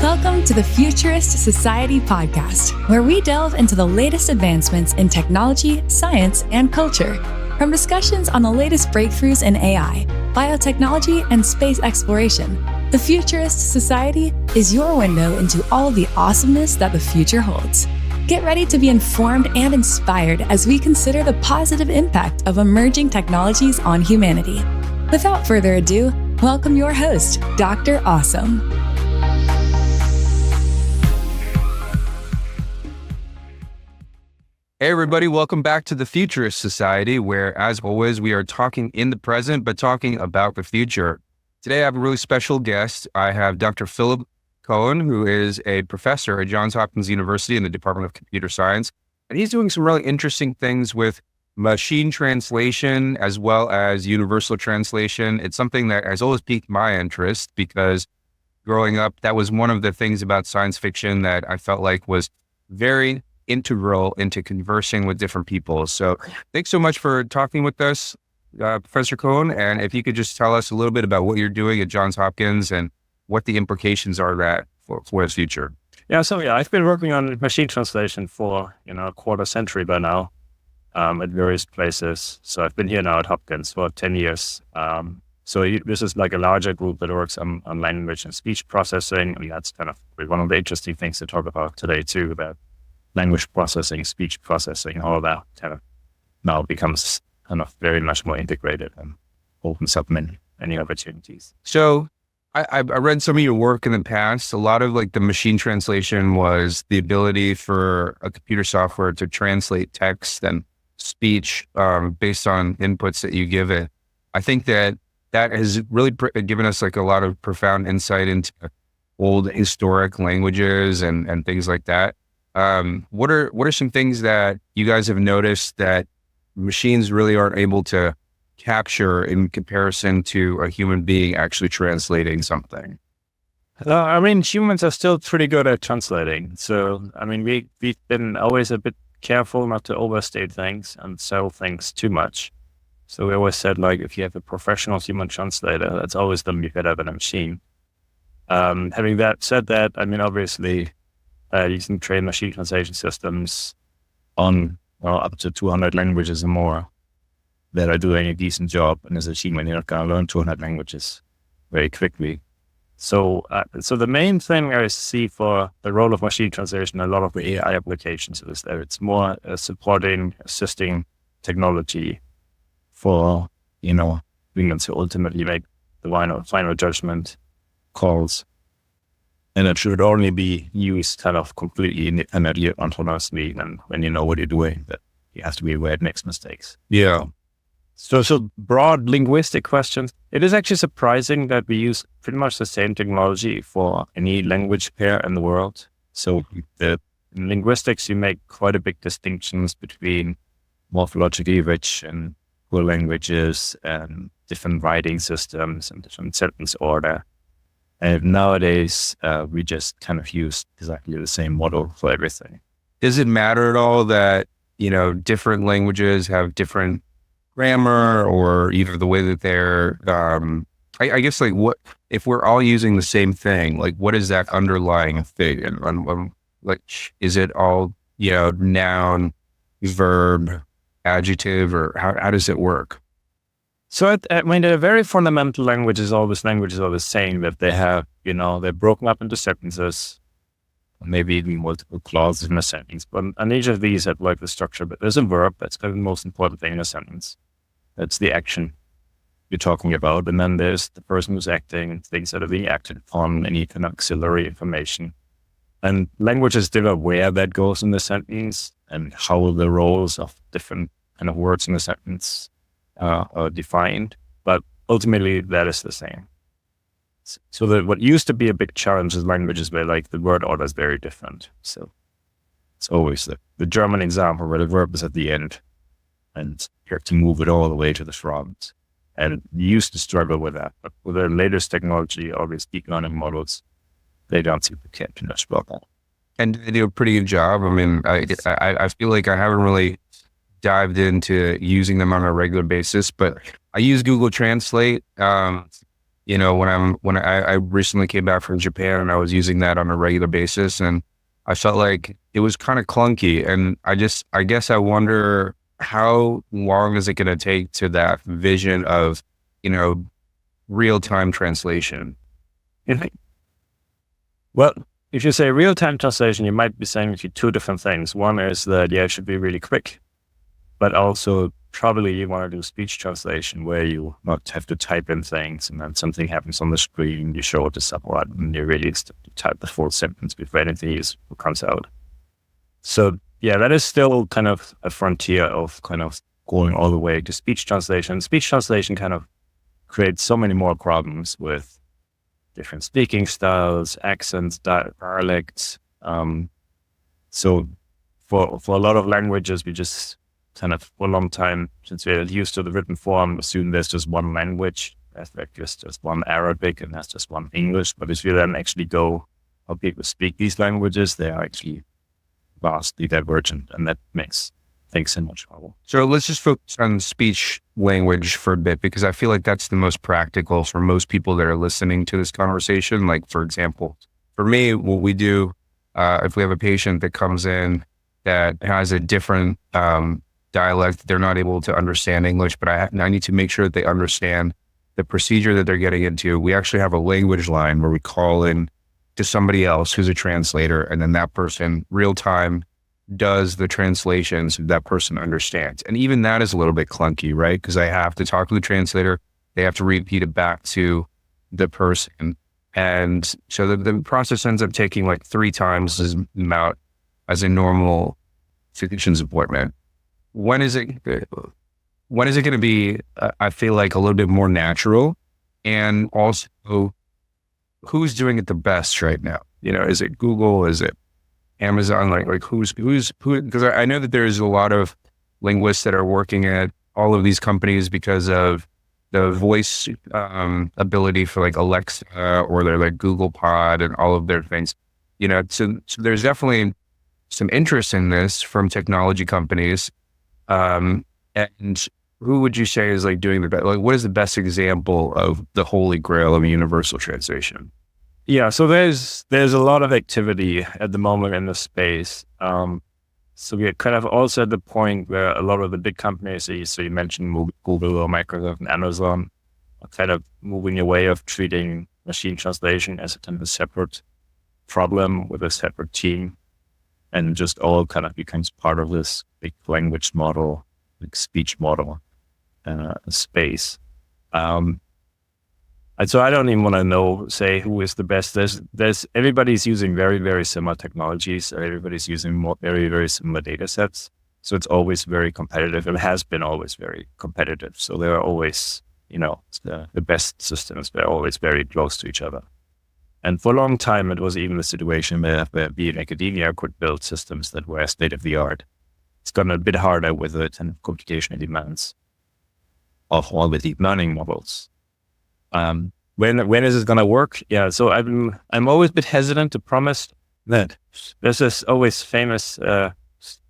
Welcome to the Futurist Society podcast, where we delve into the latest advancements in technology, science, and culture. From discussions on the latest breakthroughs in AI, biotechnology, and space exploration, the Futurist Society is your window into all the awesomeness that the future holds. Get ready to be informed and inspired as we consider the positive impact of emerging technologies on humanity. Without further ado, welcome your host, Dr. Awesome. Hey everybody, welcome back to the Futurist Society, where as always, we are talking in the present, but talking about the future. Today I have a really special guest. I have Dr. Philipp Koehn, who is a professor at Johns Hopkins University in the Department of Computer Science. And he's doing some really interesting things with machine translation as well as universal translation. It's something that has always piqued my interest because growing up, that was one of the things about science fiction that I felt like was very integral into conversing with different people. So thanks so much for talking with us, Professor Koehn. And if you could just tell us a little bit about what you're doing at Johns Hopkins and what the implications are that for the future. I've been working on machine translation for, a quarter century by now, at various places. So I've been here now at Hopkins for 10 years. This is like a larger group that works on language and speech processing. I mean, that's kind of one of the interesting things to talk about today too, about language processing, speech processing, all of that kind of now becomes kind of very much more integrated and opens up many opportunities. So I read some of your work in the past. A lot of like the machine translation was the ability for a computer software to translate text and speech based on inputs that you give it. I think that has really given us like a lot of profound insight into old historic languages and things like that. What are some things that you guys have noticed that machines really aren't able to capture in comparison to a human being actually translating something? Humans are still pretty good at translating. So, we've been always a bit careful not to overstate things and sell things too much. So we always said, like, if you have a professional human translator, that's always going to be better than a machine. Having said that, obviously, you can train machine translation systems on up to 200 languages or more that are doing a decent job. And as a human, you're not going to learn 200 languages very quickly. So the main thing I see for the role of machine translation in a lot of the AI applications is that it's more supporting, assisting technology for, humans to ultimately make the final judgment calls. And it should only be used kind of completely independently, autonomously, and when you know what you're doing, that you have to be aware it makes mistakes. Yeah. So broad linguistic questions. It is actually surprising that we use pretty much the same technology for any language pair in the world. So in linguistics, you make quite a big distinctions between morphologically rich and poor languages and different writing systems and different sentence order. And nowadays, we just kind of use exactly the same model for everything. Does it matter at all that, different languages have different grammar or either the way that they're, I guess like what, if we're all using the same thing, like what is that underlying thing? And like, is it all, noun, verb, adjective, or how does it work? So, the very fundamental languages are the same, that they have, they're broken up into sentences, maybe even multiple clauses in a sentence. But on each of these have like the structure, but there's a verb. That's kind of the most important thing in a sentence. That's the action you're talking about. And then there's the person who's acting, things that are being acted upon, any kind of auxiliary information. And language is still aware that goes in the sentence and how the roles of different kind of words in the sentence are defined, but ultimately that is the same. So what used to be a big challenge is languages where like the word order is very different. So it's always the German example where the verb is at the end and you have to move it all the way to the front. And you used to struggle with that, but with the latest technology, all these deep learning models, they don't seem to care too much about that. And they do a pretty good job. I feel like I haven't really dived into using them on a regular basis, but I use Google Translate. when I recently came back from Japan and I was using that on a regular basis, and I felt like it was kind of clunky. And I guess I wonder, how long is it going to take to that vision of, real-time translation? Well, if you say real-time translation, you might be saying two different things. One is that, it should be really quick, but also probably you want to do speech translation where you not have to type in things and then something happens on the screen, you show it to someone and you really type the full sentence before anything useful comes out. So that is still kind of a frontier of kind of going all the way to speech translation. Speech translation kind of creates so many more problems with different speaking styles, accents, dialects. So for a lot of languages, we just kind of for a long time, since we're used to the written form, assume there's just one language, there's like just one Arabic and there's just one English. But if you then actually go how people speak these languages, they are actually vastly divergent, and that makes things so much trouble. So let's just focus on speech language for a bit, because I feel like that's the most practical for most people that are listening to this conversation. Like, for example, for me, what we do, if we have a patient that comes in that has a different dialect, they're not able to understand English, but I need to make sure that they understand the procedure that they're getting into. We actually have a language line where we call in to somebody else who's a translator, and then that person real time does the translations so that person understands. And even that is a little bit clunky, right? Because I have to talk to the translator, they have to repeat it back to the person. And so the process ends up taking like 3 times as amount as a normal physician's appointment. When is it going to be, I feel like, a little bit more natural? And also, who's doing it the best right now? Is it Google? Is it Amazon? Like who? Because I know that there's a lot of linguists that are working at all of these companies because of the voice ability for like Alexa or their like Google Pod and all of their things. So there's definitely some interest in this from technology companies. And who would you say is like doing the best? Like, what is the best example of the holy grail of a universal translation? Yeah, so there's a lot of activity at the moment in the space. So we're kind of also at the point where a lot of the big companies, so you mentioned Google or Microsoft and Amazon, are kind of moving away of treating machine translation as a kind of a separate problem with a separate team, and just all kind of becomes part of this big language model, like speech model space. And so I don't even want to say who is the best. There's everybody's using very, very similar technologies. Everybody's using very, very similar data sets. So it's always very competitive. It has been always very competitive. So there are always, the best systems. They're always very close to each other. And for a long time, it was even the situation where we in academia could build systems that were state of the art. It's gotten a bit harder with the kind of computational demands of all the deep learning models. When is it going to work? Yeah, so I'm always a bit hesitant to promise that. There's this always famous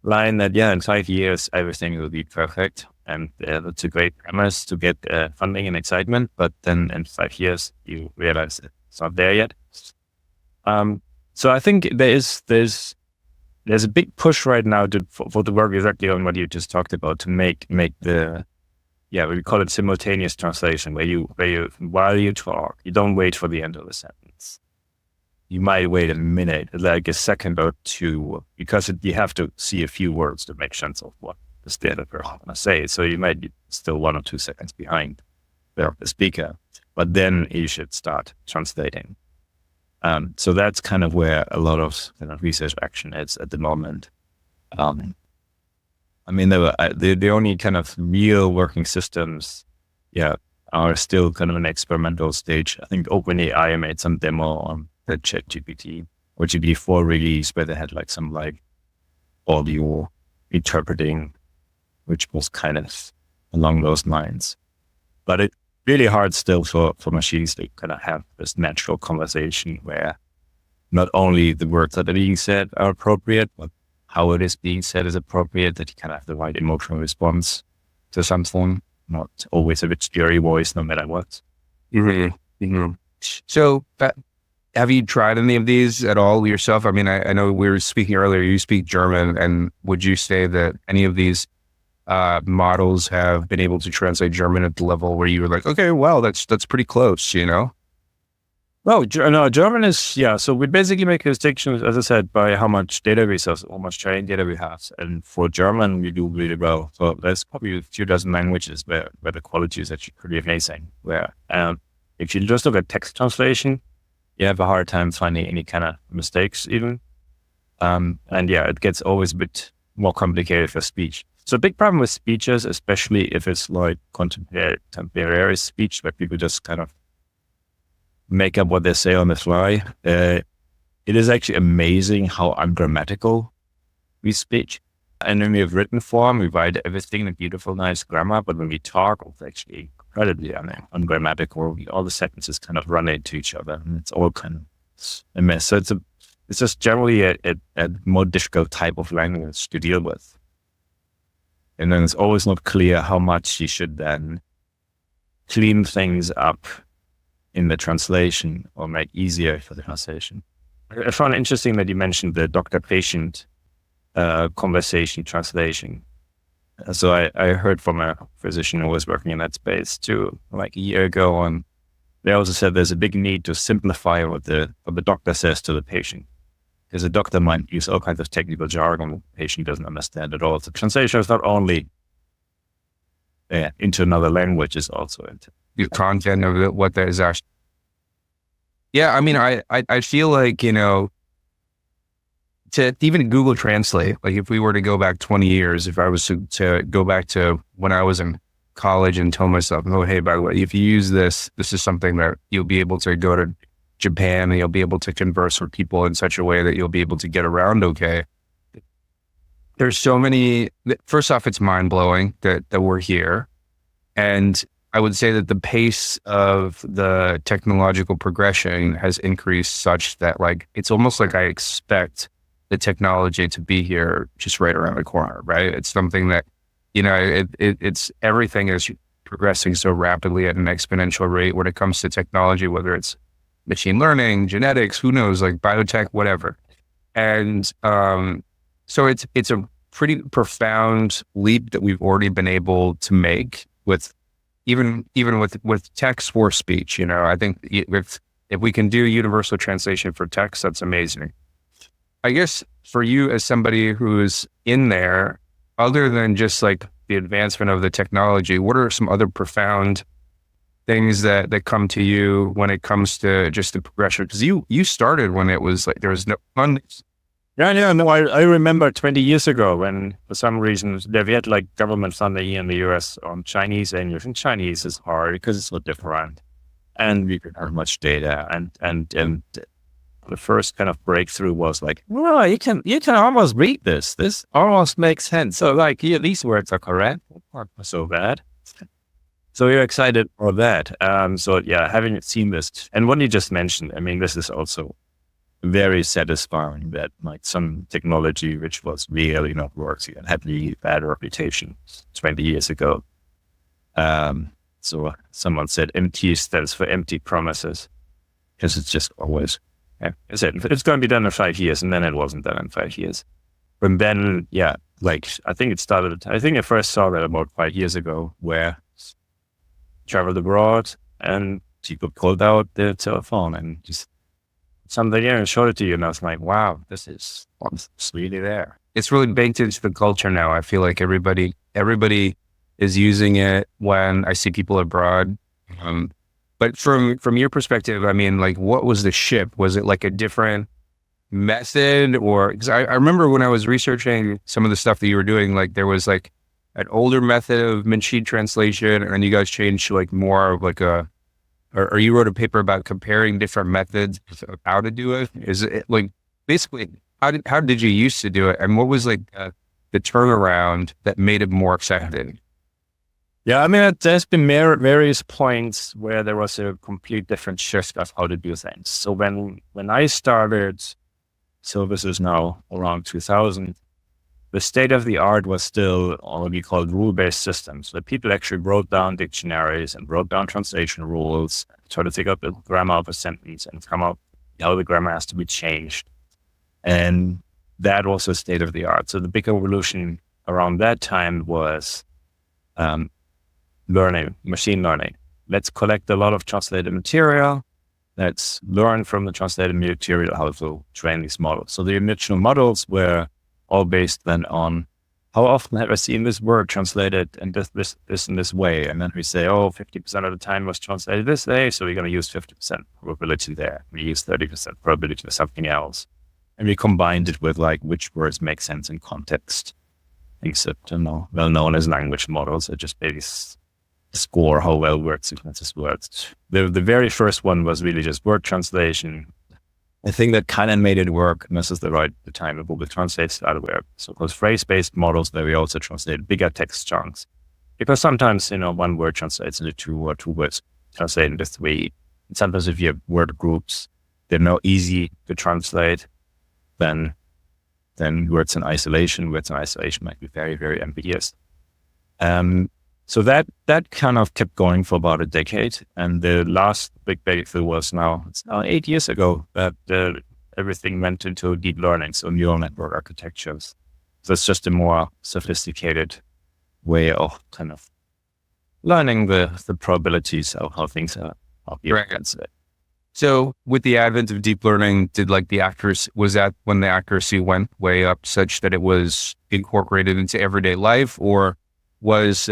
line that in 5 years everything will be perfect, and that's a great premise to get funding and excitement. But then in 5 years you realize it's not there yet. So I think there's a big push right now for the work exactly on what you just talked about, to make the we call it simultaneous translation, where you while you talk, you don't wait for the end of the sentence. You might wait a minute, like a second or two, because you have to see a few words to make sense of what the standard person is going to say. So you might be still 1 or 2 seconds behind the speaker, but then you should start translating. So that's kind of where a lot of research action is at the moment. The only kind of real working systems, are still kind of an experimental stage. I think OpenAI made some demo on the ChatGPT or GPT-4 release where they had like some like audio interpreting, which was kind of along those lines. But it's really hard still for machines to kind of have this natural conversation where not only the words that are being said are appropriate, but how it is being said is appropriate, that you kind of have the right emotional response to something, not always a bit scary voice, no matter what. Mm-hmm. Mhm. So, have you tried any of these at all yourself? I mean, I know we were speaking earlier, you speak German, and would you say that any of these models have been able to translate German at the level where you were like, okay, well, that's pretty close, you know? Well, no, German is, yeah. So we basically make a distinction, as I said, by how much data we have, how much training data we have. And for German, we do really well. So there's probably a few dozen languages where the quality is actually pretty amazing. Where if you just look at text translation, you have a hard time finding any kind of mistakes even. And yeah, it gets always a bit more complicated for speech. So a big problem with speeches, especially if it's like contemporary speech, where people just kind of make up what they say on the fly. It is actually amazing how ungrammatical we speak. And when we have written form, we write everything in beautiful, nice grammar. But when we talk, it's actually incredibly ungrammatical. All the sentences kind of run into each other, and it's all kind of a mess. So it's just generally a more difficult type of language to deal with. And then it's always not clear how much you should then clean things up in the translation or make easier for the translation. I found it interesting that you mentioned the doctor-patient conversation translation. So I heard from a physician who was working in that space too, like a year ago, and they also said there's a big need to simplify what the doctor says to the patient. Because the doctor might use all kinds of technical jargon the patient doesn't understand at all. So translation is not only into another language, it's also into The content of it, what that is actually. Yeah, I mean, I feel like, you know, to even Google Translate, like if we were to go back 20 years, if I was to go back to when I was in college and tell myself, oh, hey, by the way, if you use this is something that you'll be able to go to Japan and you'll be able to converse with people in such a way that you'll be able to get around okay. There's so many, first off, it's mind blowing that we're here. And I would say that the pace of the technological progression has increased such that like, it's almost like I expect the technology to be here just right around the corner, right? It's something that, you know, it's everything is progressing so rapidly at an exponential rate when it comes to technology, whether it's machine learning, genetics, who knows, like biotech, whatever. And so it's a pretty profound leap that we've already been able to make with even with text for speech. You know, I think if we can do universal translation for text, that's amazing. I guess for you as somebody who's in there, other than just like the advancement of the technology, what are some other profound things that come to you when it comes to just the progression? Because you started when it was like there was no funding. Yeah, no, I remember 20 years ago when for some reason we had like government funding here in the US on Chinese English, and Chinese is hard because it's so different and we didn't have much data, and the first kind of breakthrough was like, well, you can almost read this almost makes sense. So like, yeah, these words are correct, not so bad. So you're excited for that. So yeah, having seen this and what you just mentioned, I mean, this is also very satisfying that like some technology which was really not working and had really bad reputation 20 years ago. So someone said MT stands for empty promises, because it's just always, it's going to be done in 5 years, and then it wasn't done in 5 years. And then, yeah, like I think I first saw that about 5 years ago, where traveled abroad and people pulled out their telephone and just something there and showed it to you. And I was like, wow, this is really there. It's really baked into the culture now. I feel like everybody is using it when I see people abroad. But from your perspective, I mean, like, what was the shift? Was it like a different method, or, because I remember when I was researching some of the stuff that you were doing, like there was like an older method of machine translation, and then you guys changed to like more of like or you wrote a paper about comparing different methods of how to do it. Is it like basically how did you used to do it, and what was like the turnaround that made it more effective? Yeah, I mean, there's been various points where there was a complete different shift of how to do things. So when I started, so this is now around 2000, the state of the art was still what we call rule-based systems. So people actually wrote down dictionaries and wrote down translation rules, try to figure out the grammar of a sentence and come up how the grammar has to be changed. And that was the state of the art. So the big evolution around that time was learning, machine learning. Let's collect a lot of translated material. Let's learn from the translated material how to train these models. So the original models were all based then on how often have I seen this word translated in this in this way? And then we say, 50% of the time was translated this way, so we're going to use 50% probability there. We use 30% probability for something else. And we combined it with like which words make sense in context. Things that are well known as language models that just basically score how well word sequences works. The very first one was really just word translation. I think that kind of made it work, and this is the time that Google Translate started work. So it was phrase-based models where we also translate bigger text chunks. Because sometimes, one word translates into two, or two words translate into three. And sometimes if you have word groups, they're not easy to translate, then words in isolation might be very, very ambiguous. So that kind of kept going for about a decade. And the last big breakthrough was it's now 8 years ago that everything went into deep learning, so neural network architectures. So it's just a more sophisticated way of kind of learning the probabilities of how things are translated. So with the advent of deep learning, was that when the accuracy went way up such that it was incorporated into everyday life, or was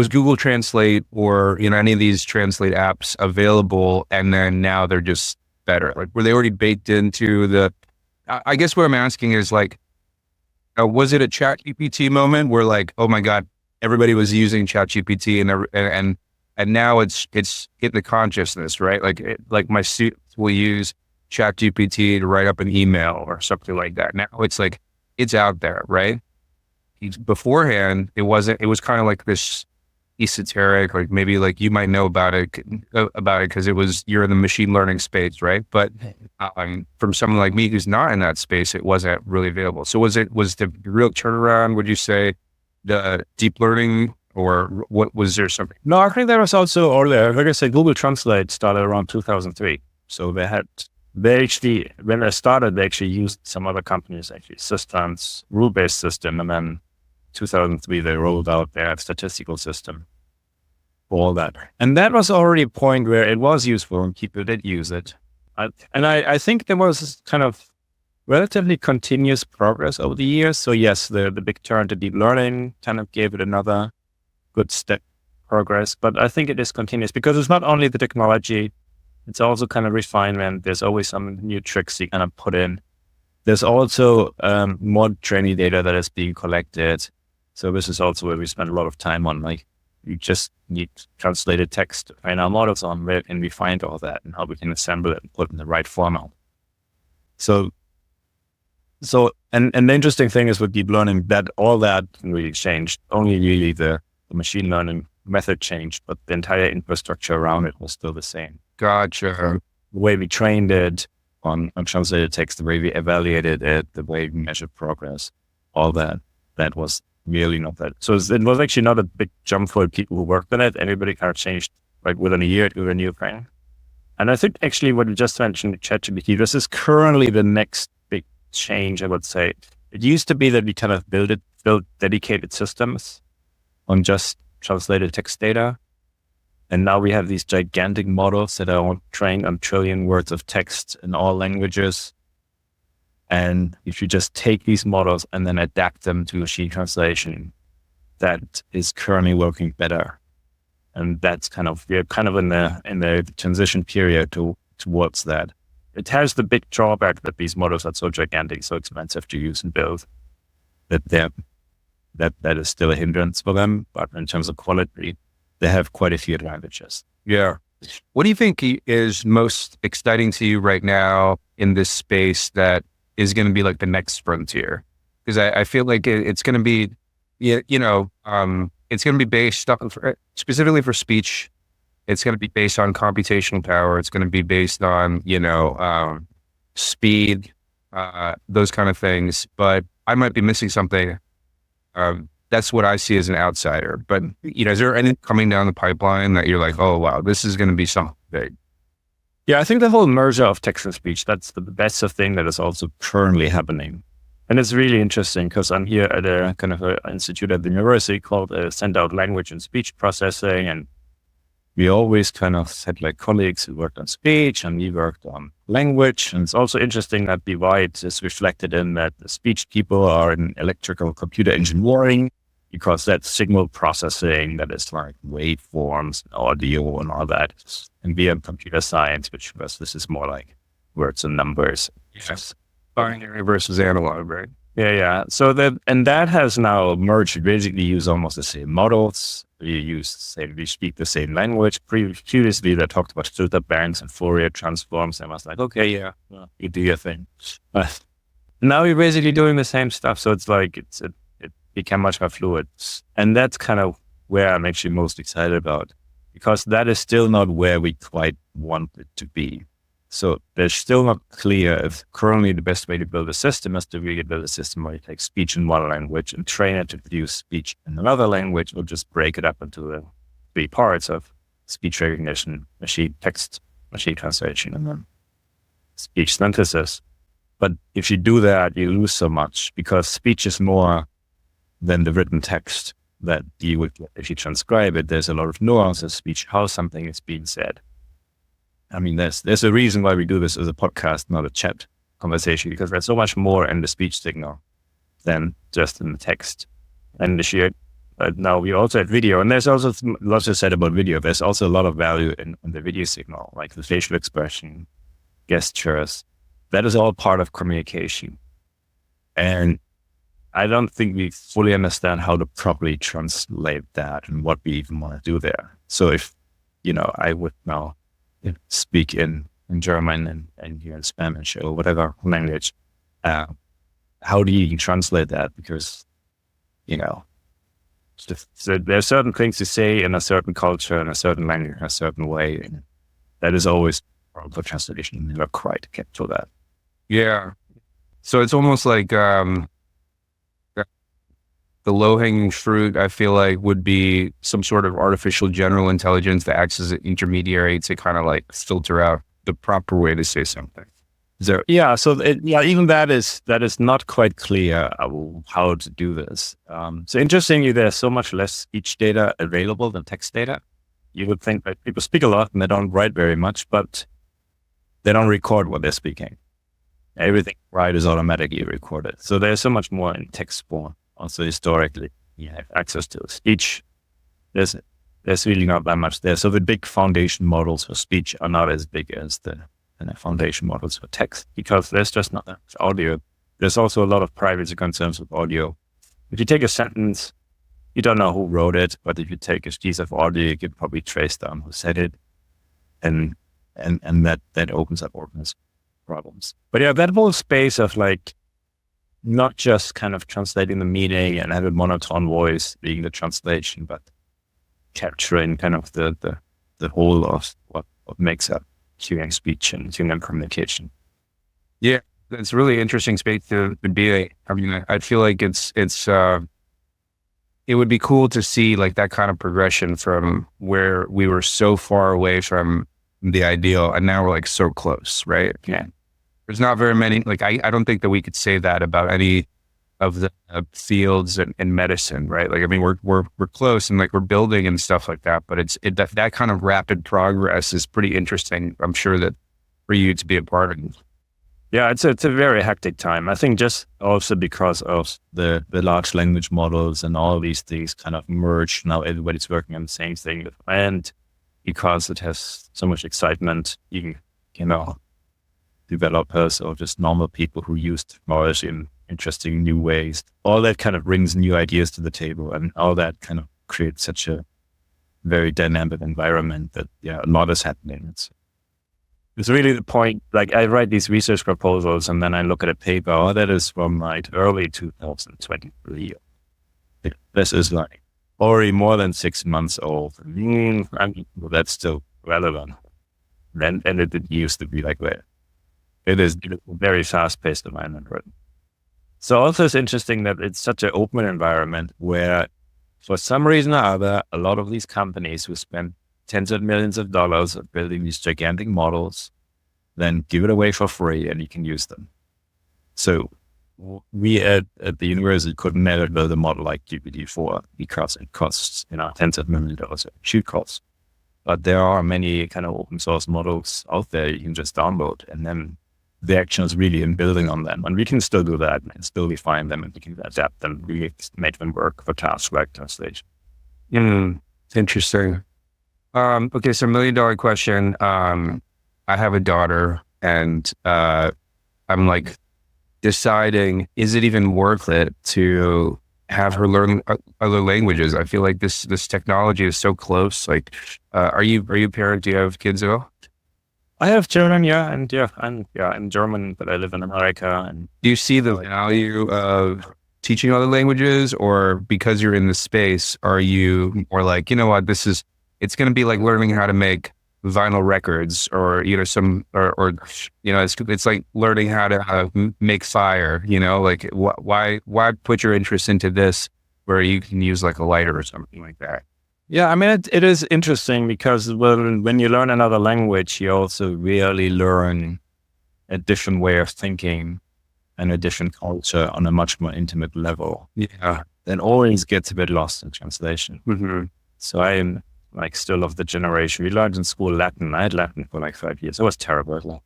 Google Translate or, any of these translate apps available and then now they're just better? Like, were they already baked into I guess what I'm asking is was it a ChatGPT moment where oh my God, everybody was using ChatGPT and now it's in the consciousness, right? Like my students will use ChatGPT to write up an email or something like that. Now it's out there, right? Beforehand, it was kind of like this esoteric, maybe you might know about it because you're in the machine learning space, right? But from someone like me who's not in that space, it wasn't really available. So was the real turnaround, would you say, the deep learning, or what was there something? No, I think that was also earlier. Like I said, Google Translate started around 2003. So when they started, they actually used some other companies, systems, rule-based system, and then 2003, they rolled out their statistical system for all that. And that was already a point where it was useful and people did use it. I think there was kind of relatively continuous progress over the years. So yes, the big turn to deep learning kind of gave it another good step progress, but I think it is continuous because it's not only the technology, it's also kind of refinement. There's always some new tricks you kind of put in. There's also more training data that is being collected. So this is also where we spend a lot of time on, you just need translated text to train our models on. Where can we find all that and how we can assemble it and put it in the right format? So and the interesting thing is with deep learning that all that really changed. Only really the machine learning method changed, but the entire infrastructure around it was still the same. Gotcha. The way we trained it on translated text, the way we evaluated it, the way we measured progress, all that was really not that. So it was actually not a big jump for people who worked on it. Everybody kind of changed within a year to a new thing. And I think actually what you just mentioned, ChatGPT, this is currently the next big change, I would say. It used to be that we kind of built dedicated systems on just translated text data. And now we have these gigantic models that are trained on trillion words of text in all languages. And if you just take these models and then adapt them to machine translation, that is currently working better. And that's we're kind of in the transition period towards that. It has the big drawback that these models are so gigantic, so expensive to use and build, that is still a hindrance for them. But in terms of quality, they have quite a few advantages. Yeah. What do you think is most exciting to you right now in this space that is going to be the next frontier? Because I feel like it's going to be, it's going to be based on, specifically for speech. It's going to be based on computational power. It's going to be based on, speed. those kind of things. But I might be missing something. That's what I see as an outsider. But, is there anything coming down the pipeline that you're like, oh, wow, this is going to be something big? Yeah, I think the whole merger of text and speech, that's the thing that is also currently happening. And it's really interesting because I'm here at a kind of an institute at the university called Center of Language and Speech Processing. And we always kind of had like colleagues who worked on speech and we worked on language. And it's also interesting that divide is reflected in that the speech people are in electrical computer engineering because that's signal processing, that is like waveforms, and audio and all that. And we have computer science, which for us, this is more like words and numbers. Yes. Binary versus analog, right? Yeah. So that has now merged. We basically use almost the same models. We speak the same language. Previously, they talked about filter banks and Fourier transforms. And I was like, okay, yeah, you do your thing. But now we're basically doing the same stuff. So it's like, it became much more fluid. And that's kind of where I'm actually most excited about, because that is still not where we quite want it to be. So there's still not clear if currently the best way to build a system is to really build a system where you take speech in one language and train it to produce speech in another language, or just break it up into the 3 parts of speech recognition, machine translation, and then speech synthesis. But if you do that, you lose so much, because speech is more than the written text that you would get if you transcribe it. There's a lot of nuances, speech, how something is being said. I mean, there's a reason why we do this as a podcast, not a chat conversation, because there's so much more in the speech signal than just in the text. And now we also had video, and there's also lots to said about video. There's also a lot of value in the video signal, like the facial expression, gestures. That is all part of communication. And I don't think we fully understand how to properly translate that and what we even want to do there. So if, I would now speak in German and here in Spanish or whatever language, how do you translate that? Because, so there are certain things to say in a certain culture, in a certain language, in a certain way. And that is always for translation. Never quite get to that. Yeah. So it's almost like the low-hanging fruit, I feel like, would be some sort of artificial general intelligence that acts as an intermediary to kind of like filter out the proper way to say something. Yeah. So even that is not quite clear how to do this. So interestingly, there's so much less speech data available than text data. You would think that people speak a lot and they don't write very much, but they don't record what they're speaking. Everything right is automatically recorded. So there's so much more in text form. Also historically, you have access to speech. There's really not that much there. So the big foundation models for speech are not as big as the foundation models for text, because there's just not that much audio. There's also a lot of privacy concerns with audio. If you take a sentence, you don't know who wrote it, but if you take a piece of audio, you can probably trace down who said it, and that opens up organized problems. But yeah, that whole space of like, not just kind of translating the meaning and have a monotone voice being the translation, but capturing kind of the whole of what makes up human speech and human communication. Yeah, it's a really interesting space to be in. I mean, I feel like it would be cool to see like that kind of progression from where we were so far away from the ideal and now we're like so close, right? Yeah. There's not very many, like, I don't think that we could say that about any of the fields in medicine, right? Like, I mean, we're close and like we're building and stuff like that, but that kind of rapid progress is pretty interesting. I'm sure that for you to be a part of it. Yeah, it's a very hectic time. I think just also because of the large language models and all these things kind of merge. Now everybody's working on the same thing, and because it has so much excitement, developers or just normal people who use technology in interesting new ways. All that kind of brings new ideas to the table, and all that kind of creates such a very dynamic environment that, a lot is happening. It's really the point. Like, I write these research proposals and then I look at a paper, that is from like early 2023. This is like already more than 6 months old. Well, that's still relevant. And it didn't used to be like that. It is a very fast-paced environment, right? So also it's interesting that it's such an open environment where for some reason or other, a lot of these companies who spend tens of millions of dollars of building these gigantic models, then give it away for free and you can use them. So we at the university could never build a model like GPT-4 because it costs, tens of millions of dollars. It should cost. But there are many kind of open source models out there you can just download, and then the action is really in building on them. And we can still do that and still refine them, and we can adapt them, really make them work for tasks like translation. It's interesting. Okay, so $1 million question. I have a daughter, and I'm like deciding, is it even worth it to have her learn other languages? I feel like this technology is so close. Like, are you a parent? Do you have kids at all? I have children, I'm German, but I live in America. And do you see the value of teaching other languages, or because you're in the space, are you more like, you know what, it's going to be like learning how to make vinyl records, or it's like learning how to make fire, like why put your interest into this where you can use like a lighter or something like that? Yeah, I mean, it is interesting because when you learn another language, you also really learn a different way of thinking and a different culture on a much more intimate level. Yeah, that always gets a bit lost in translation. Mm-hmm. So I am like still of the generation. We learned in school Latin. I had Latin for like 5 years. It was terrible.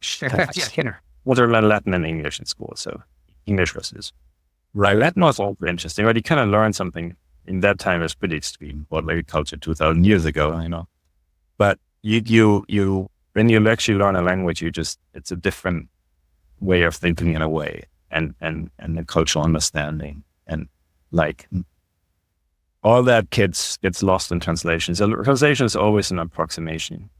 What are Latin and English in school? So English was right. Latin was also interesting, but you kind of learn something. In that time, it was pretty extreme. What like culture 2,000 years ago, But you when you actually learn a language, it's a different way of thinking in a way, and the cultural understanding, and like all that gets lost in translation. So translation is always an approximation.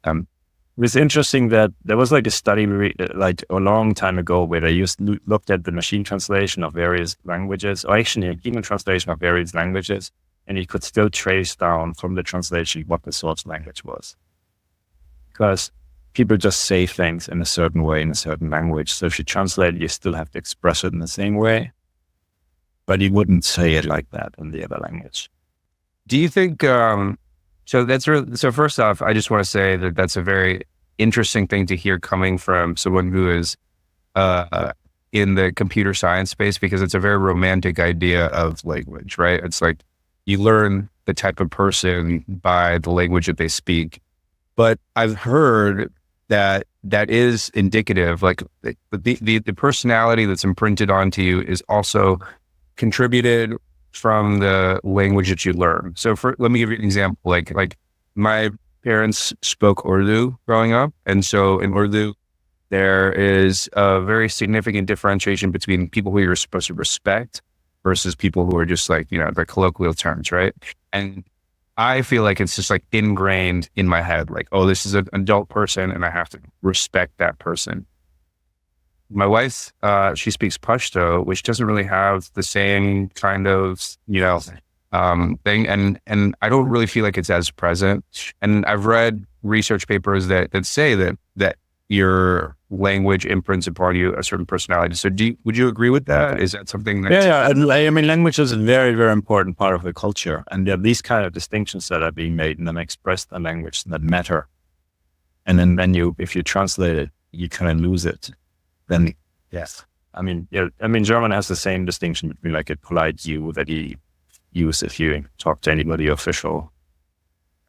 It was interesting that there was like a study like a long time ago where they looked at the machine translation of various languages, or actually a human translation of various languages, and you could still trace down from the translation what the source language was. Because people just say things in a certain way in a certain language. So if you translate it, you still have to express it in the same way, but you wouldn't say it like that in the other language. Do you think, so first off, I just want to say that that's a very interesting thing to hear coming from someone who is in the computer science space, because it's a very romantic idea of language, right? It's like you learn the type of person by the language that they speak. But I've heard that is indicative, like the personality that's imprinted onto you is also contributed from the language that you learn. So let me give you an example. Like my parents spoke Urdu growing up. And so in Urdu, there is a very significant differentiation between people who you're supposed to respect versus people who are just like, the colloquial terms, right? And I feel like it's just like ingrained in my head, like, oh, this is an adult person and I have to respect that person. My wife, she speaks Pashto, which doesn't really have the same kind of, thing. And I don't really feel like it's as present. And I've read research papers that say that your language imprints upon you a certain personality. So would you agree with that? Is that something that... Yeah. I mean, language is a very, very important part of the culture. And there are these kind of distinctions that are being made and then expressed in language that matter. And then if you translate it, you kind of lose it. Then, yes. I mean, German has the same distinction between like a polite you that you use if you talk to anybody official,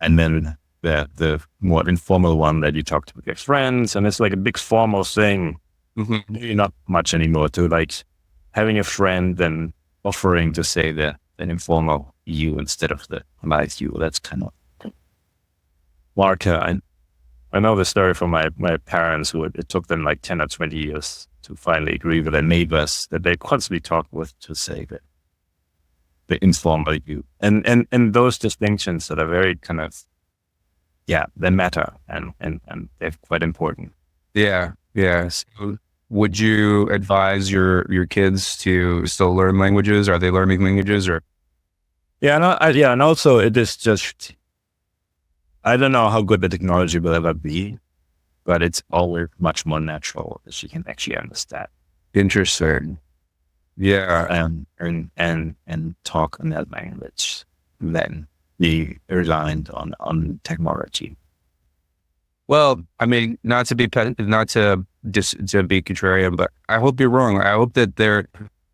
and then the more informal one that you talk to with your friends, and it's like a big formal thing. Mm-hmm. Maybe not much anymore to like having a friend and offering to say an informal you instead of the polite you. That's kind of marker. I know the story from my parents, who it took them like 10 or 20 years to finally agree with their neighbors that they constantly talk with to say that the informal you. And those distinctions that are very kind of, they matter and they're quite important. Yeah. So would you advise your kids to still learn languages? Are they learning languages or? And also it is just, I don't know how good the technology will ever be, but it's always much more natural that she can actually understand. Interesting. Yeah. And talk in that language than be reliant on technology. Well, I mean, not to be contrarian, but I hope you're wrong. I hope that there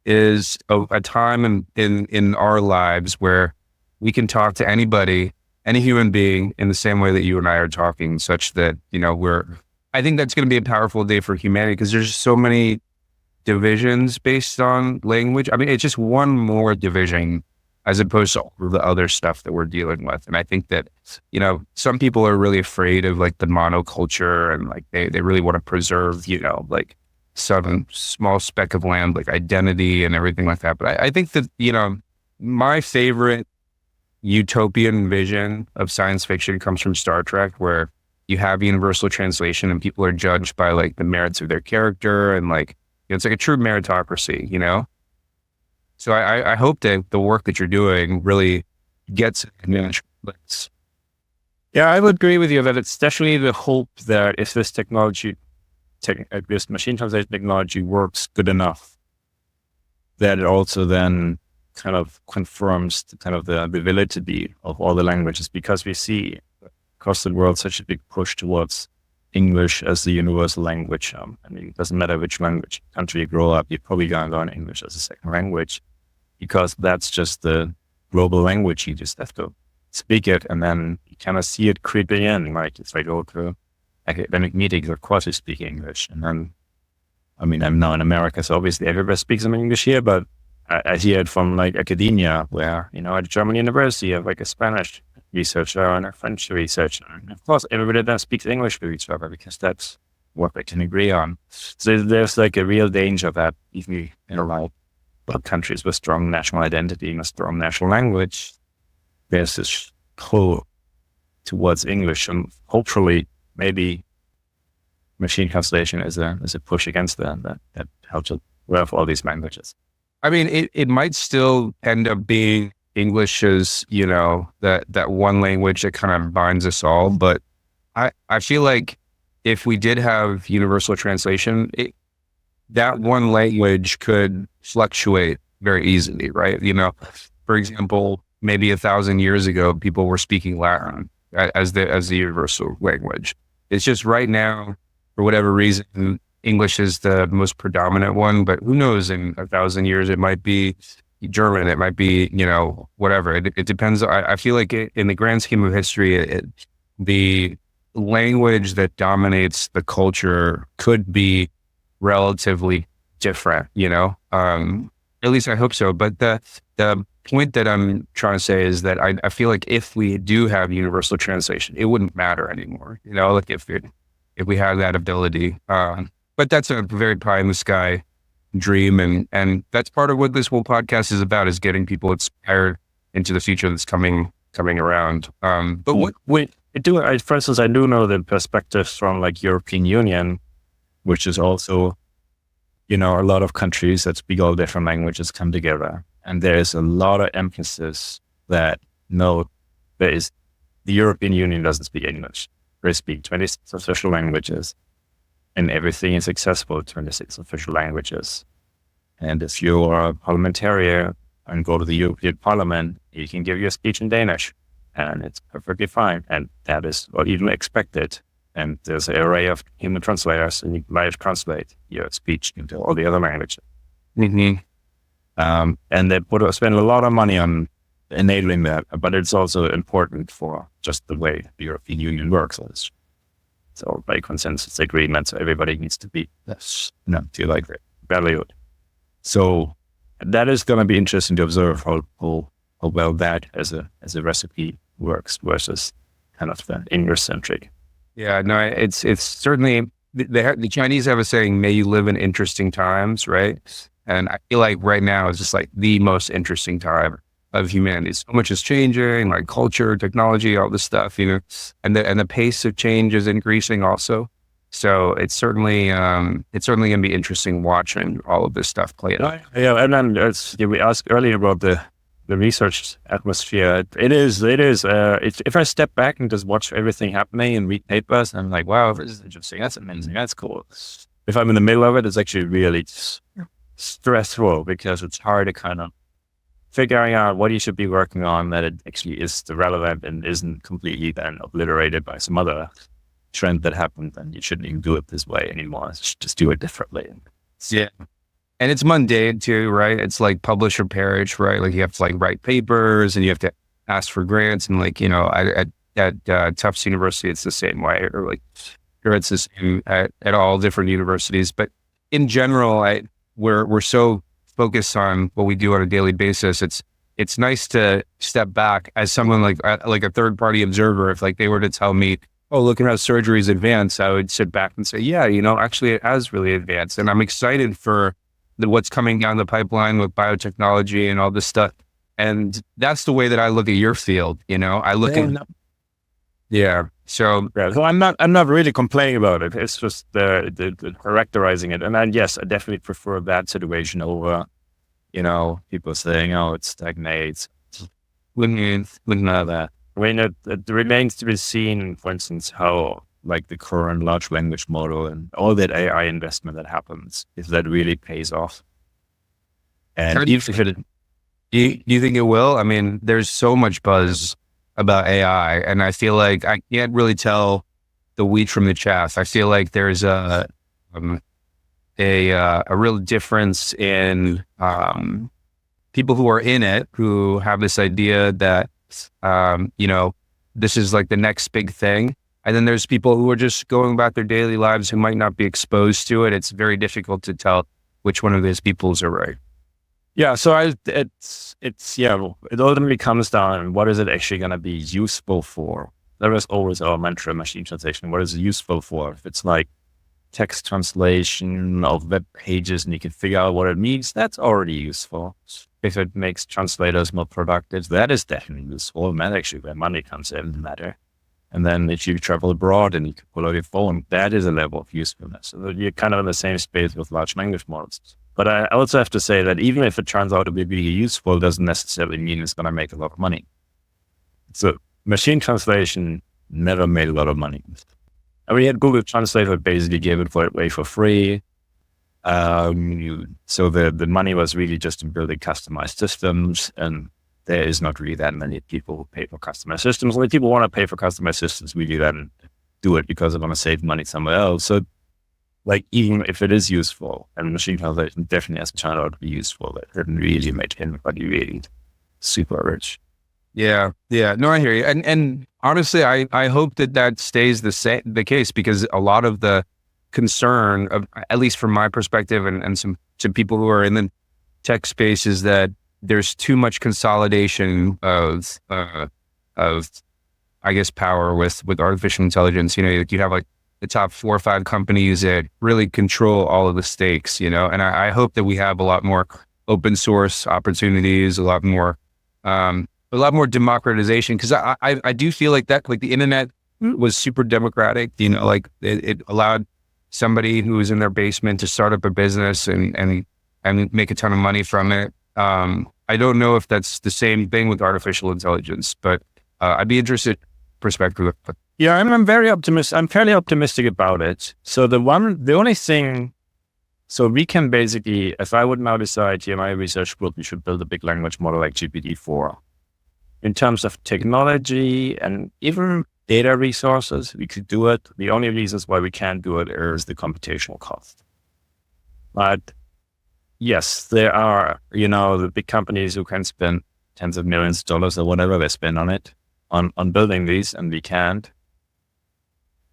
is a time in our lives where we can talk to anybody, any human being, in the same way that you and I are talking, such that, I think that's going to be a powerful day for humanity, because there's so many divisions based on language. I mean, it's just one more division as opposed to all of the other stuff that we're dealing with. And I think that, some people are really afraid of like the monoculture, and like they really want to preserve, like some small speck of land, like identity and everything like that. But I think that, my favorite utopian vision of science fiction comes from Star Trek, where you have universal translation and people are judged by like the merits of their character, and like, it's like a true meritocracy, So I hope that the work that you're doing really gets it. Yeah, I would agree with you that it's definitely the hope that if this technology, this machine translation technology works good enough, that it also then kind of confirms the validity of all the languages, because we see across the world such a big push towards English as the universal language. I mean, it doesn't matter which language country you grow up, you're probably going to learn English as a second language, because that's just the global language. You just have to speak it, and then you kind of see it creeping in. Like, if I go to academic meetings, of course you speak English. And then, I mean, I'm now in America, so obviously everybody speaks some English here, but I hear it from like academia, where, at German university, you have like a Spanish researcher and a French researcher. And of course, everybody then speaks English with each other, because that's what they can agree on. So there's like a real danger that even in countries with strong national identity and a strong national language, there's this pull towards English, and hopefully maybe machine translation is a push against that helps us with all these languages. I mean, it might still end up being English as, that one language that kind of binds us all. But I feel like if we did have universal translation, that one language could fluctuate very easily, right? For example, maybe 1,000 years ago, people were speaking Latin as the universal language. It's just right now, for whatever reason, English is the most predominant one, but who knows, in 1,000 years, it might be German, it might be, whatever. It depends. I feel like in the grand scheme of history, the language that dominates the culture could be relatively different, at least I hope so. But the point that I'm trying to say is that I feel like if we do have universal translation, it wouldn't matter anymore, like if we had that ability. But that's a very pie in the sky dream. And that's part of what this whole podcast is about, is getting people inspired into the future that's coming around. But what for instance, I do know the perspectives from like European Union, which is also, a lot of countries that speak all different languages come together. And there is a lot of emphasis that the European Union doesn't speak English. They speak 26 official languages, and everything is accessible to 26 official languages. And if you are a parliamentarian and go to the European Parliament, you can give your speech in Danish, and it's perfectly fine. And that is what even expected. And there's an array of human translators, and you can live translate your speech into all the other languages. Mm-hmm. And they spend a lot of money on enabling that, but it's also important for just the way the European Union works. It's all by consensus agreement, so everybody needs to be, feel like they're valued. So that is going to be interesting to observe how well that as a recipe works versus kind of the English-centric. Yeah, no, it's certainly, the Chinese have a saying, may you live in interesting times, right? And I feel like right now is just like the most interesting time of humanity. So much is changing, like culture, technology, all this stuff, and the pace of change is increasing also. So it's certainly going to be interesting watching all of this stuff play out. Yeah, and then we asked earlier about the the research atmosphere, if I step back and just watch everything happening and read papers, I'm like, wow, this is interesting. That's amazing. That's cool. If I'm in the middle of it, it's actually really stressful because it's hard to kind of figuring out what you should be working on that it actually is the relevant and isn't completely then obliterated by some other trend that happened, and you shouldn't even do it this way anymore. Just do it differently. Yeah. And it's mundane too, right? It's like publish or perish, right? Like you have to like write papers and you have to ask for grants, and like, at Tufts University, it's the same way, or like, or it's the same at all different universities. But in general, we're so focused on what we do on a daily basis. It's nice to step back as someone like a third party observer. If like they were to tell me, oh, look at how surgery's advanced, I would sit back and say, yeah, actually it has really advanced. And I'm excited for what's coming down the pipeline with biotechnology and all this stuff. And that's the way that I look at your field. I look at, yeah. So I'm not really complaining about it. It's just the characterizing it. And then, yes, I definitely prefer that situation over, people saying, oh, it stagnates. Wouldn't know that. I mean, it remains to be seen, for instance, how like the current large language model and all that AI investment that happens, if that really pays off. And do you think it will? I mean, there's so much buzz about AI, and I feel like I can't really tell the wheat from the chaff. I feel like there's a real difference in people who are in it, who have this idea that this is like the next big thing. And then there's people who are just going about their daily lives who might not be exposed to it. It's very difficult to tell which one of those peoples are right. Yeah. So it ultimately comes down, what is it actually going to be useful for? There is always our mantra, machine translation. What is it useful for? If it's like text translation of web pages and you can figure out what it means, that's already useful. If it makes translators more productive, that is definitely useful. And that's actually where money comes in the matter. And then if you travel abroad and you can pull out your phone, that is a level of usefulness. So you're kind of in the same space with large language models. But I also have to say that even if it turns out to be really useful, it doesn't necessarily mean it's going to make a lot of money. So machine translation never made a lot of money. And we had Google Translate that basically gave it away for free. So the money was really just in building customized systems, and there is not really that many people who pay for customized systems. Only people want to pay for customized systems really then do it because they want to save money somewhere else. So like, even if it is useful, and machine translation definitely has turned out to be useful, it didn't really make anybody really super rich. Yeah. No, I hear you. And honestly, I hope that stays the case, because a lot of the concern of, at least from my perspective and some people who are in the tech space, is that there's too much consolidation of I guess power with artificial intelligence. You have like the top 4 or 5 companies that really control all of the stakes, and I hope that we have a lot more open source opportunities, a lot more democratization, because I do feel like that, like the internet was super democratic, like it allowed somebody who was in their basement to start up a business and make a ton of money from it. I don't know if that's the same thing with artificial intelligence, but I'd be interested perspective. Yeah, I'm very optimistic. I'm fairly optimistic about it. So the only thing, so we can basically, if I would now decide here, my research group, we should build a big language model like GPT-4. In terms of technology and even data resources, we could do it. The only reasons why we can't do it is the computational cost. But yes, there are, the big companies who can spend tens of millions of dollars or whatever they spend on it, on building these, and we can't.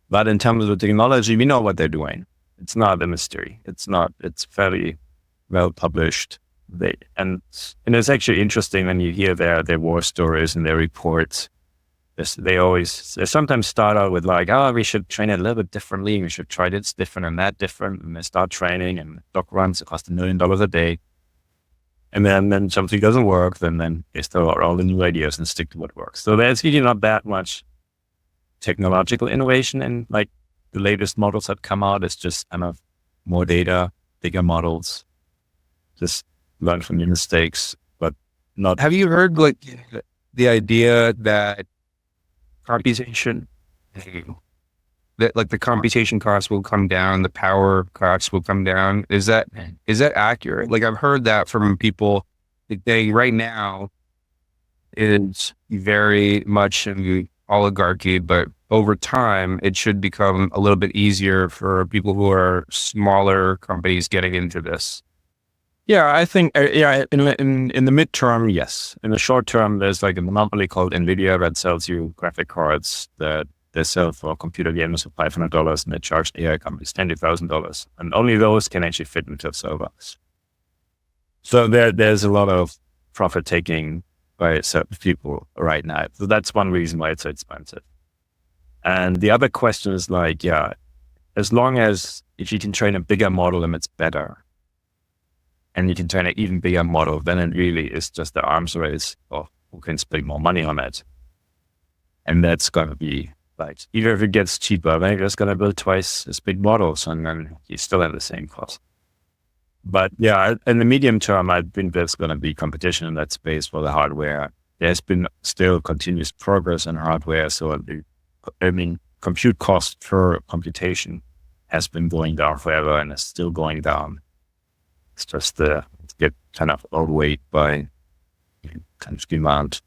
But in terms of the technology, we know what they're doing. It's not a mystery. It's fairly well published. And it's actually interesting when you hear their war stories and their reports. They sometimes start out with like, oh, we should train it a little bit differently. We should try this different and that different. And they start training, and doc runs, it costs $1 million a day. And then something doesn't work, then they throw out all the new ideas and stick to what works. So there's really not that much technological innovation in like the latest models that come out. It's just kind of more data, bigger models, just learn from your mistakes, but not. Have you heard like the idea that computation, that like the computation costs will come down, the power costs will come down? Is that accurate? Like I've heard that from people. They right now is very much in the oligarchy, but over time it should become a little bit easier for people who are smaller companies getting into this. Yeah, I think in the midterm, yes. In the short term, there's like a monopoly called Nvidia that sells you graphic cards that they sell for computer games for $500, and they charge AI companies $20,000, and only those can actually fit into a server. So there's a lot of profit taking by certain people right now. So that's one reason why it's so expensive. And the other question is like, as long as if you can train a bigger model and it's better, and you can train an even bigger model, then it really is just the arms race of who can spend more money on it. And that's going to be like, even if it gets cheaper, then you're just going to build twice as big models, and then you still have the same cost. But yeah, in the medium term, I think there's going to be competition in that space for the hardware. There's been still continuous progress in hardware. So compute cost per computation has been going down forever and is still going down. It's just get kind of overweight by kind of demand.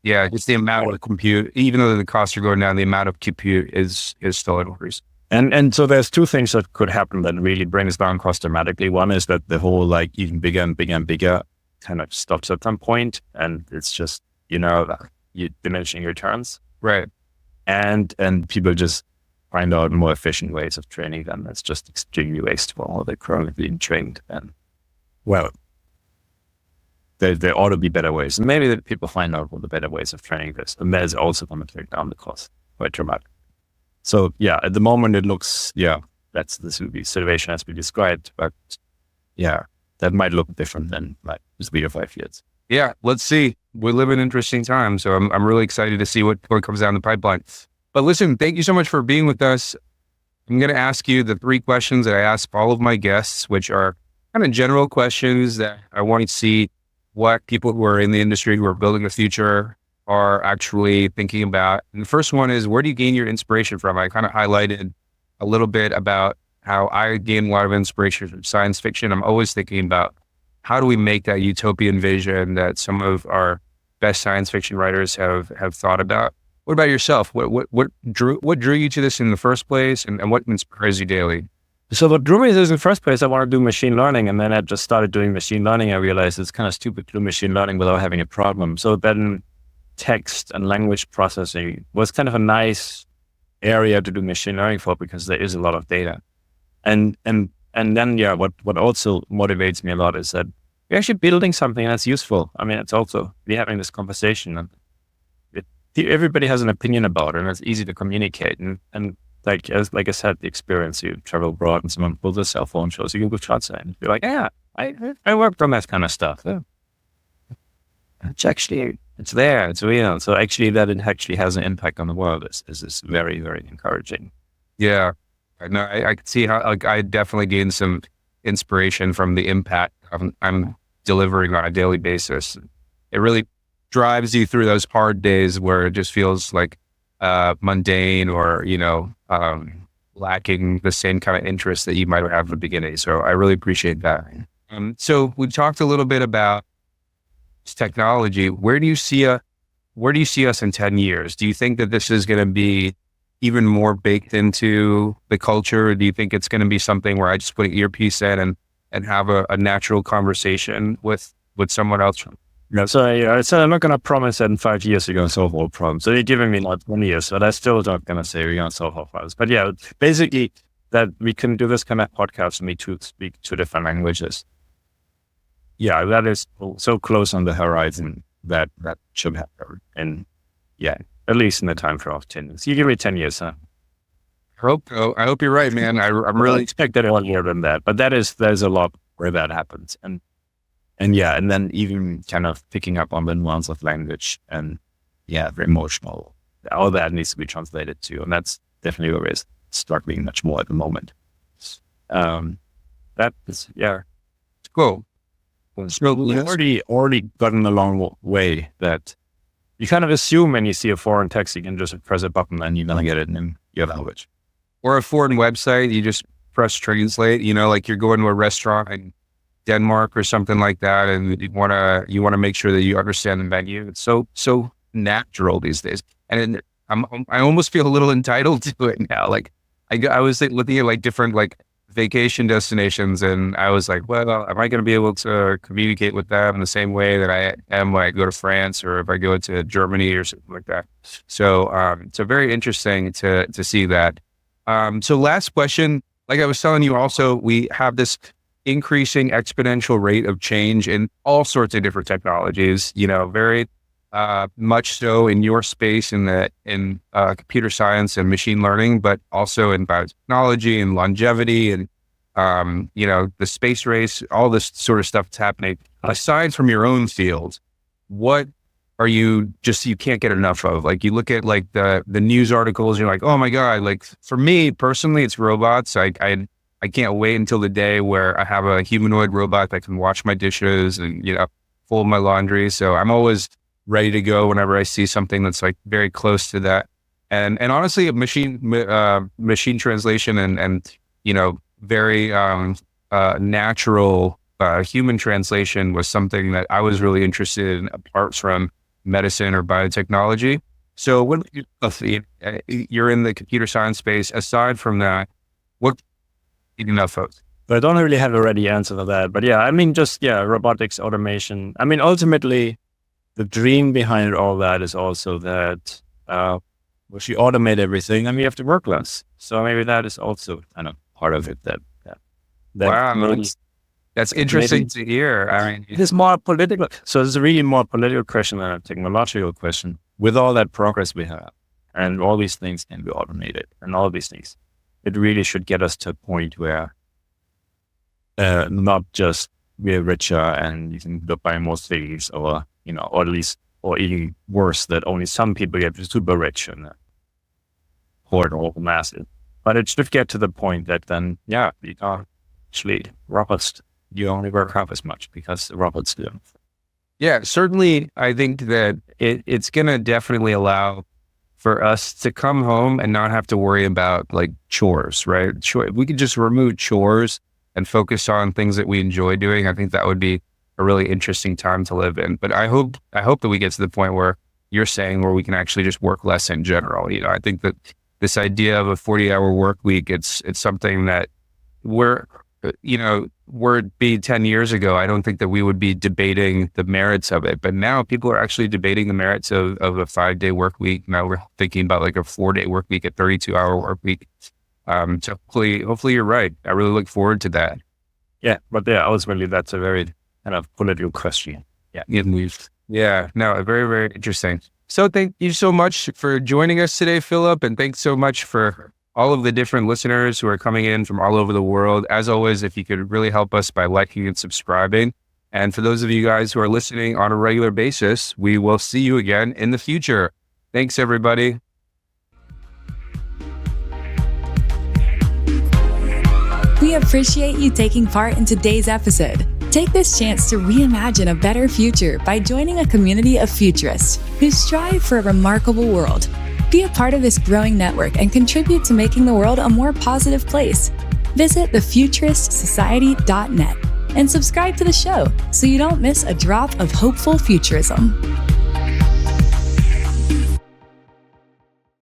Yeah, it's the amount of compute. Even though the costs are going down, the amount of compute is still increasing. And so there's two things that could happen that really brings down cost dramatically. One is that the whole like even bigger and bigger and bigger kind of stops at some point, and it's just, you're diminishing returns. Right. And people just find out more efficient ways of training them. That's just extremely wasteful, all they're currently being trained. And well, there ought to be better ways. And maybe that people find out what the better ways of training this. And there's also going to take down the cost quite dramatically. So yeah, at the moment it looks, that's the situation as we described, but that might look different than like 3 or 5 years. Yeah, let's see. We live in interesting times, so I'm really excited to see what comes down the pipeline. But listen, thank you so much for being with us. I'm going to ask you the 3 questions that I ask all of my guests, which are kind of general questions that I want to see what people who are in the industry who are building the future are actually thinking about. And the first one is, where do you gain your inspiration from? I kind of highlighted a little bit about how I gain a lot of inspiration from science fiction. I'm always thinking about how do we make that utopian vision that some of our best science fiction writers have thought about. What about yourself? What drew you to this in the first place, and what inspires you daily? So what drew me to this in the first place, I want to do machine learning, and then I just started doing machine learning. I realized it's kind of stupid to do machine learning without having a problem. So then text and language processing was kind of a nice area to do machine learning for, because there is a lot of data. And then what also motivates me a lot is that we're actually building something that's useful. I mean, it's also, we're having this conversation, and everybody has an opinion about it, and it's easy to communicate. And like I said, the experience, you travel abroad and someone pulls a cell phone, shows you Google Translate, and you're like, I worked on that kind of stuff. Yeah. It's there, it's real. So actually that it actually has an impact on the world is very, very encouraging. Yeah. No, I can see how, like, I definitely gained some inspiration from the impact I'm delivering on a daily basis. It really drives you through those hard days where it just feels like mundane or, lacking the same kind of interest that you might have at the beginning. So I really appreciate that. So we talked a little bit about technology. Where do you see us in 10 years? Do you think that this is going to be even more baked into the culture? Or do you think it's going to be something where I just put an earpiece in and have a natural conversation with someone else? Yeah, so I said I'm not going to promise that in 5 years you're going to solve all problems. So you're giving me like 1 year, but I still not going to say we're going to solve all problems. But yeah, basically that we can do this kind of podcast and me to speak 2 different languages. Yeah, that is so close on the horizon that should happen. And yeah, at least in the time frame of 10 years. You give me 10 years, huh? I hope so. I hope you're right, man. I'm really expected a lot more than that. But there's a lot where that happens. And then even kind of picking up on the nuance of language and the emotional, all that needs to be translated too. And that's definitely where we're struggling much more at the moment. That is, cool. So we've already gotten a long way that you kind of assume when you see a foreign text, you can just press a button and you're going to get it in your language. Or a foreign website, you just press translate, like you're going to a restaurant in Denmark or something like that, and you want to make sure that you understand the menu. It's so natural these days. And I almost feel a little entitled to it now. Like I was looking at like different like vacation destinations, and I was like, well, am I going to be able to communicate with them in the same way that I am when I go to France or if I go to Germany or something like that? So very interesting to see that. So last question, like I was telling you also, we have this increasing exponential rate of change in all sorts of different technologies, very much so in your space in computer science and machine learning, but also in biotechnology and longevity and, the space race, all this sort of stuff that's happening. Aside from your own field, what are you can't get enough of? Like you look at like the news articles, you're like, oh my God, like for me personally, it's robots. I can't wait until the day where I have a humanoid robot that can wash my dishes and, fold my laundry. So I'm always ready to go whenever I see something that's like very close to that. And honestly, machine translation and very natural human translation was something that I was really interested in apart from medicine or biotechnology. So when you're in the computer science space, aside from that, what enough folks? But I don't really have a ready answer for that. But yeah, I mean, robotics, automation. I mean, ultimately, the dream behind all that is also that if you automate everything, then we have to work less. So maybe that is also kind of part of it. Wow, that's interesting to hear. I mean, it is more political. So it's a really more political question than a technological question. With all that progress we have, and all these things can be automated, and all these things, it really should get us to a point where not just we're richer and you can buy more things, or or at least, or even worse, that only some people get super rich and hoard all the masses. But it should get to the point that then, we are actually robots. You only work half as much because the robots do. Yeah, certainly. I think that it's going to definitely allow for us to come home and not have to worry about like chores, right? If we could just remove chores and focus on things that we enjoy doing, I think that would be a really interesting time to live in. But I hope that we get to the point where you're saying where we can actually just work less in general. I think that this idea of a 40-hour work week, it's something that were it be 10 years ago, I don't think that we would be debating the merits of it. But now people are actually debating the merits of a 5-day work week. Now we're thinking about like a 4-day work week, a 32-hour work week. So hopefully you're right. I really look forward to that. Yeah, but ultimately that's a very kind of political question. Very, very interesting. So thank you so much for joining us today, Philip, and thanks so much for all of the different listeners who are coming in from all over the world. As always, if you could really help us by liking and subscribing. And for those of you guys who are listening on a regular basis, we will see you again in the future. Thanks, everybody. We appreciate you taking part in today's episode. Take this chance to reimagine a better future by joining a community of futurists who strive for a remarkable world. Be a part of this growing network and contribute to making the world a more positive place. Visit thefuturistsociety.net and subscribe to the show so you don't miss a drop of hopeful futurism.